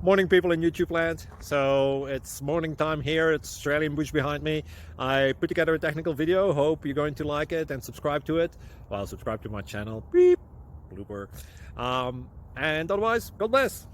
Morning, people in YouTube land. So it's morning time here. It's Australian bush behind me. I put together a technical video. Hope you're going to like it and subscribe to it. Well, subscribe to my channel. Beep. Blooper. And otherwise, God bless.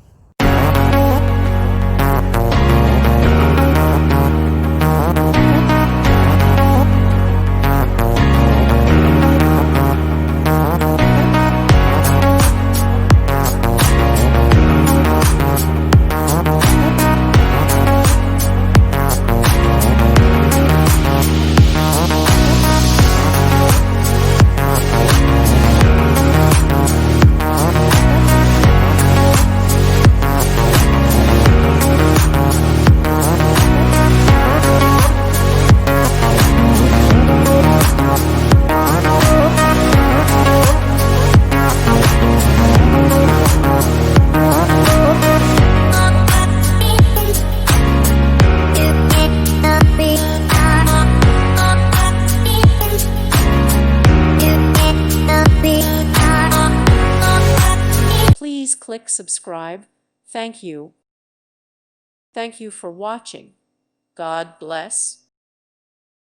Please click subscribe. Thank you. Thank you for watching. God bless.